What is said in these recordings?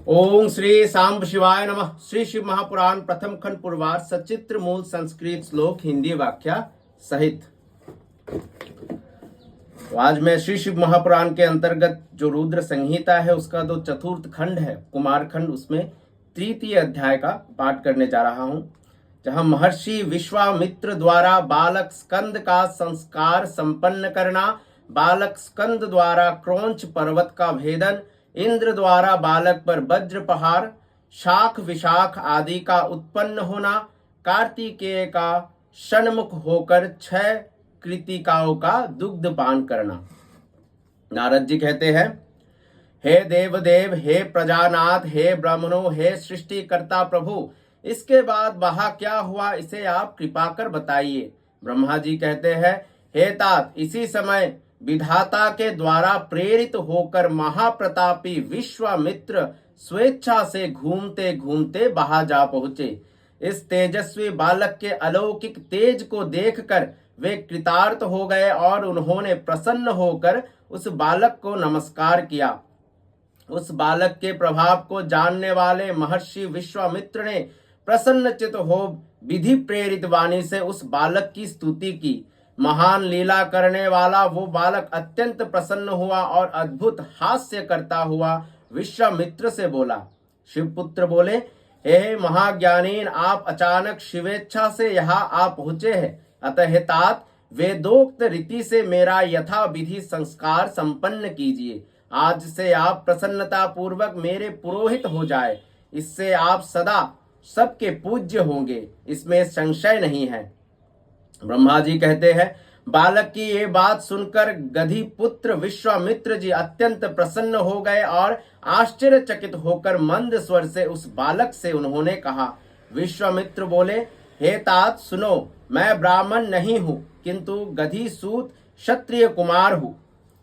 ओम श्री सांब शिवाय नमः। श्री शिव महापुराण प्रथम खंड पूर्वार्ध सचित्र मूल संस्कृत श्लोक हिंदी व्याख्या सहित। तो आज मैं श्री शिव महापुराण के अंतर्गत जो रुद्र संहिता है उसका जो चतुर्थ खंड है कुमार खंड, उसमें तृतीय अध्याय का पाठ करने जा रहा हूं, जहां महर्षि विश्वामित्र द्वारा बालक स्कंद का संस्कार संपन्न करना, बालक स्कंद द्वारा क्रौंच पर्वत का भेदन, इंद्र द्वारा बालक पर वज्र प्रहार, शाख विशाख आदि का उत्पन्न होना, कार्तिकेय का षण्मुख होकर 6 कृतिकाओं का दुग्ध पान करना। नारद जी कहते हैं, हे देवदेव, हे प्रजानाथ, हे ब्राह्मणों, हे सृष्टिकर्ता प्रभु, इसके बाद वहां क्या हुआ इसे आप कृपा कर बताइए। ब्रह्मा जी कहते हैं, हे तात, इसी समय विधाता के द्वारा प्रेरित होकर महाप्रतापी विश्वामित्र स्वेच्छा से घूमते घूमते वहां जा पहुंचे। इस तेजस्वी बालक के अलौकिक तेज को देखकर वे कृतार्थ हो गए और उन्होंने प्रसन्न होकर उस बालक को नमस्कार किया। उस बालक के प्रभाव को जानने वाले महर्षि विश्वामित्र ने प्रसन्नचित हो विधि प्रेरित वाणी से उस बालक की स्तुति की। महान लीला करने वाला वो बालक अत्यंत प्रसन्न हुआ और अद्भुत हास्य करता हुआ विश्वामित्र से बोला। शिवपुत्र बोले, हे महाज्ञानीन, आप अचानक शिवेच्छा से यहाँ आ पहुंचे हैं, अतः तात वेदोक्त रीति से मेरा यथा विधि संस्कार संपन्न कीजिए। आज से आप प्रसन्नता पूर्वक मेरे पुरोहित हो जाए, इससे आप सदा सबके पूज्य होंगे, इसमें संशय नहीं है। ब्रह्मा जी कहते हैं, बालक की ये बात सुनकर गधी पुत्र विश्वामित्र जी अत्यंत प्रसन्न हो गए और आश्चर्यचकित होकर मंद स्वर से उस बालक से उन्होंने कहा। विश्वामित्र बोले, हे तात सुनो, मैं ब्राह्मण नहीं हूँ, किंतु गधी सूत क्षत्रिय कुमार हूँ।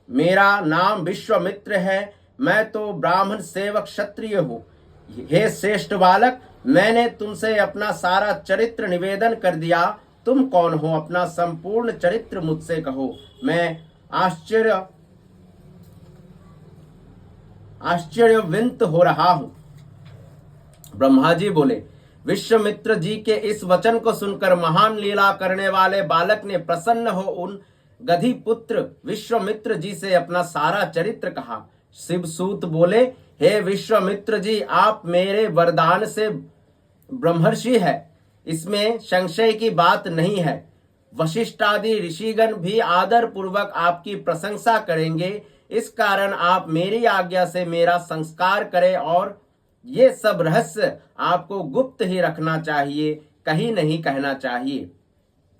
मेरा नाम विश्वामित्र है, मैं तो ब्राह्मण सेवक क्षत्रिय हूँ। हे श्रेष्ठ बालक, मैंने तुमसे अपना सारा चरित्र निवेदन कर दिया। तुम कौन हो? अपना संपूर्ण चरित्र मुझसे कहो। मैं आश्चर्यविंत हो रहा हूं। ब्रह्मा जी बोले, विश्वामित्र जी के इस वचन को सुनकर महान लीला करने वाले बालक ने प्रसन्न हो उन गधी पुत्र विश्वामित्र जी से अपना सारा चरित्र कहा। शिवसूत बोले, हे विश्वामित्र जी, आप मेरे वरदान से ब्रह्मर्षि है, इसमें संशय की बात नहीं है। वशिष्ठादि ऋषिगण भी आदर पूर्वक आपकी प्रशंसा करेंगे, इस कारण आप मेरी आज्ञा से मेरा संस्कार करें और ये सब रहस्य आपको गुप्त ही रखना चाहिए, कहीं नहीं कहना चाहिए।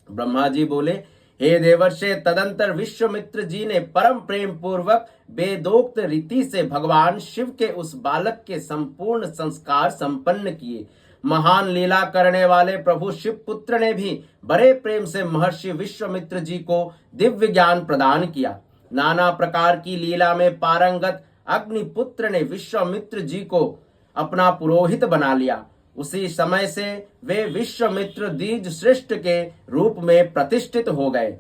ब्रह्मा जी बोले, हे देवर्षे, तदंतर विश्वामित्र जी ने परम प्रेम पूर्वक वेदोक्त रीति से भगवान शिव के उस बालक के संपूर्ण संस्कार संपन्न किए। महान लीला करने वाले प्रभु शिव पुत्र ने भी बड़े प्रेम से महर्षि विश्वामित्र जी को दिव्य ज्ञान प्रदान किया। नाना प्रकार की लीला में पारंगत अग्निपुत्र ने विश्वामित्र जी को अपना पुरोहित बना लिया। उसी समय से वे विश्वामित्र द्विज श्रेष्ठ के रूप में प्रतिष्ठित हो गए।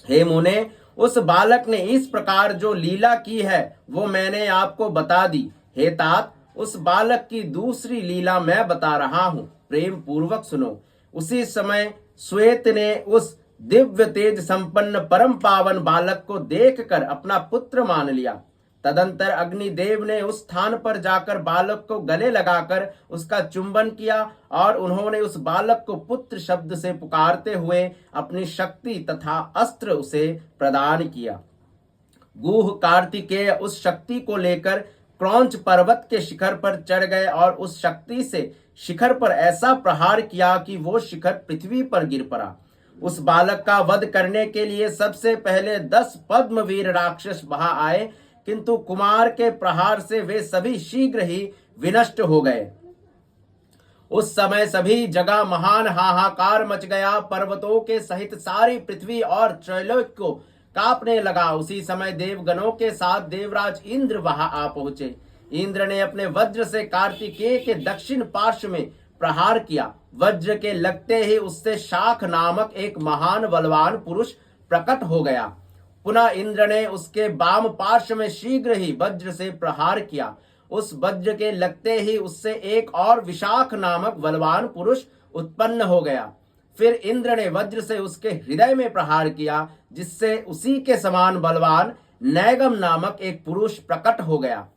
हे मुने, उस बालक ने इस प्रकार जो लीला की है वो मैंने आपको बता दी। हे तात, उस बालक की दूसरी लीला मैं बता रहा हूं, प्रेम पूर्वक सुनो। उसी समय श्वेत ने उस दिव्य तेज संपन्न परम पावन बालक को देखकर अपना पुत्र मान लिया। तदंतर अग्निदेव ने उस स्थान पर जाकर बालक को गले लगाकर उसका चुंबन किया और उन्होंने उस बालक को पुत्र शब्द से पुकारते हुए अपनी शक्ति तथा अस्त्र उसे प्रदान किया। गुह कार्तिकेय उस शक्ति को लेकर क्रौंच पर्वत के शिखर पर चढ़ गए और उस शक्ति से शिखर पर ऐसा प्रहार किया कि वो शिखर पृथ्वी पर गिर पड़ा। उस बालक का वध करने के लिए सबसे पहले 10 पद्मवीर राक्षस वहां आए, किंतु कुमार के प्रहार से वे सभी शीघ्र ही विनष्ट हो गए। उस समय सभी जगह महान हाहाकार मच गया। पर्वतों के सहित सारी पृथ्वी और त्रैलोक्य को कांपने लगा। उसी समय देवगणों के साथ देवराज इंद्र वहां आ पहुंचे। इंद्र ने अपने वज्र से कार्तिकेय के दक्षिण पार्श्व में प्रहार किया। वज्र के लगते ही उससे शाख नामक एक महान बलवान पुरुष प्रकट हो गया। पुनः इंद्र ने उसके वाम पार्श्व में शीघ्र ही वज्र से प्रहार किया उस वज्र के लगते ही उससे एक और विशाख नामक बलवान पुरुष उत्पन्न हो गया। फिर इंद्र ने वज्र से उसके हृदय में प्रहार किया, जिससे उसी के समान बलवान नैगम नामक एक पुरुष प्रकट हो गया।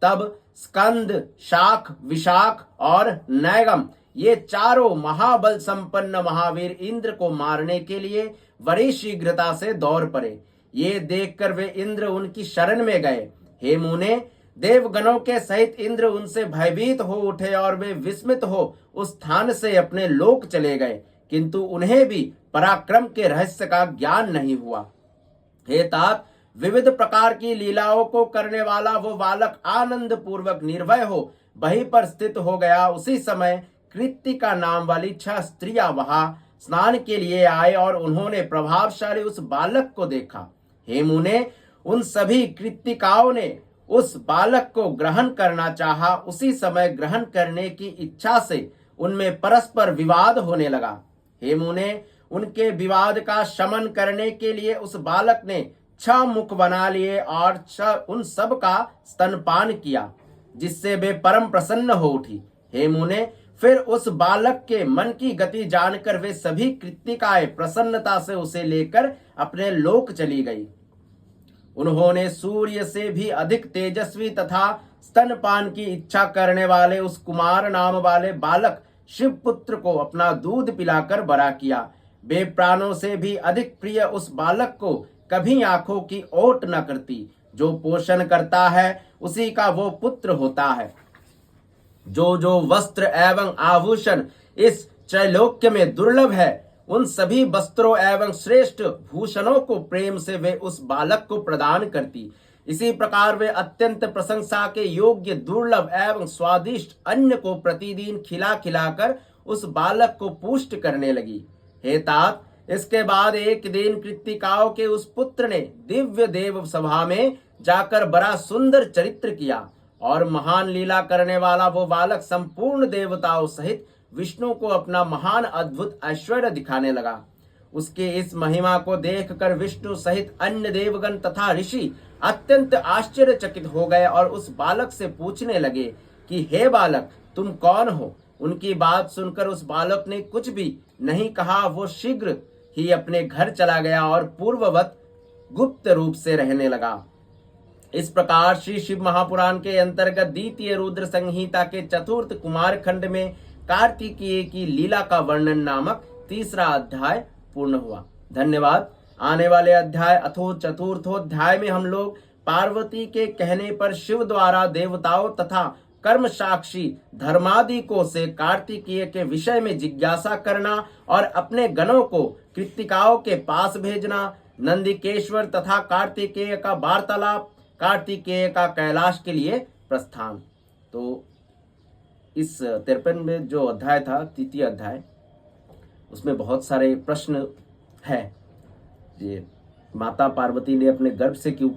तब स्कंद, शाख, विशाख और नैगम ये चारों महाबल संपन्न महावीर इंद्र को मारने के लिए बड़ी शीघ्रता से दौड़ पड़े। ये देखकर वे इंद्र उनकी शरण में गए। हे मुने, देवगणों के सहित इंद्र उनसे भयभीत हो उठे और वे विस्मित हो उस स्थान से अपने लोक चले गए, किंतु उन्हें भी पराक्रम के रहस्य का ज्ञान नहीं हुआ। हे तात, विविध प्रकार की लीलाओं को करने वाला वो बालक आनंद पूर्वक निर्भय हो वहीं पर स्थित हो गया। उसी समय कृत्तिका नाम वाली 6 स्त्रियां वहां स्नान के लिए आए और उन्होंने प्रभावशाली उस बालक को देखा। हे मुने, उन सभी कृत्तिकाओं ने उस बालक को ग्रहण करना चाहा। उसी समय ग्रहण करने की इच्छा से उनमें परस्पर विवाद होने लगा। हे मुने, उनके विवाद का शमन करने के लिए उस बालक ने 6 मुख बना लिए और उन सब का स्तनपान किया, जिससे वे परम प्रसन्न हो उठी। हे मुने, फिर उस बालक के मन की गति जानकर वे सभी कृत्तिकाएं प्रसन्नता से उसे लेकर अपने लोक चली गई। उन्होंने सूर्य से भी अधिक तेजस्वी तथा स्तनपान की इच्छा करने वाले उस कुमार नाम वाले बालक शिवपुत्र को अपना दूध पिलाकर बड़ा किया। वे प्राणों से भी अधिक प्रिय उस बालक को कभी आंखों की ओट न करती। जो पोषण करता है उसी का वो पुत्र होता है। जो जो वस्त्र एवं आभूषण इस त्रैलोक्य में दुर्लभ है, उन सभी वस्त्रों एवं श्रेष्ठ भूषणों को प्रेम से वे उस बालक को प्रदान करती। इसी प्रकार वे अत्यंत प्रशंसा के योग्य दुर्लभ एवं स्वादिष्ट अन्न को प्रतिदिन खिला खिलाकर उस बालक को पुष्ट करने लगी। हे तात, इसके बाद एक दिन कृत्तिकाओं के उस पुत्र ने दिव्य देव सभा में जाकर बड़ा सुंदर चरित्र किया और महान लीला करने वाला वो बालक संपूर्ण देवताओं सहित विष्णु को अपना महान अद्भुत ऐश्वर्य दिखाने लगा। उसके इस महिमा को देखकर विष्णु सहित अन्य देवगण तथा ऋषि अत्यंत आश्चर्यचकित हो गए और उस बालक से पूछने लगे कि हे बालक, तुम कौन हो? उनकी बात सुनकर उस बालक ने कुछ भी नहीं कहा। वो शीघ्र ही अपने घर चला गया और पूर्ववत गुप्त रूप से रहने लगा। इस प्रकार श्री शिव महापुराण के अंतर्गत द्वितीय रुद्र संहिता के 4th कुमार खंड में कार्तिकेय की लीला का वर्णन नामक 3रा अध्याय पूर्ण हुआ। धन्यवाद। आने वाले अध्याय अथो 4थोध्याय में हम लोग पार्वती के कहने पर शिव द्वारा देवताओं तथा कर्म साक्षी धर्मादिकों से कार्तिकेय के विषय में जिज्ञासा करना और अपने गणों को कृत्तिकाओं के पास भेजना, नंदिकेश्वर तथा कार्तिकेय का वार्तालाप, कार्तिकेय का कैलाश के लिए प्रस्थान। तो इस 53 में जो अध्याय था, 3य अध्याय, उसमें बहुत सारे प्रश्न है। ये माता पार्वती ने अपने गर्भ से क्यों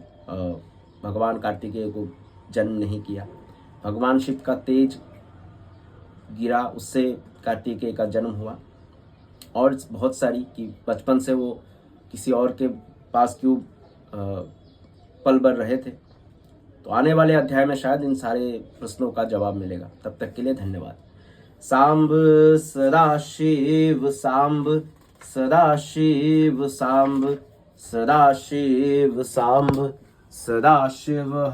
भगवान कार्तिकेय को जन्म नहीं किया? भगवान शिव का तेज गिरा, उससे कार्तिकेय का जन्म हुआ। और बहुत सारी कि बचपन से वो किसी और के पास क्यों पल भर रहे थे। तो आने वाले अध्याय में शायद इन सारे प्रश्नों का जवाब मिलेगा। तब तक के लिए धन्यवाद। सांब सदाशिव सांब सदाशिव सांब सदाशिव सांब सदाशिव।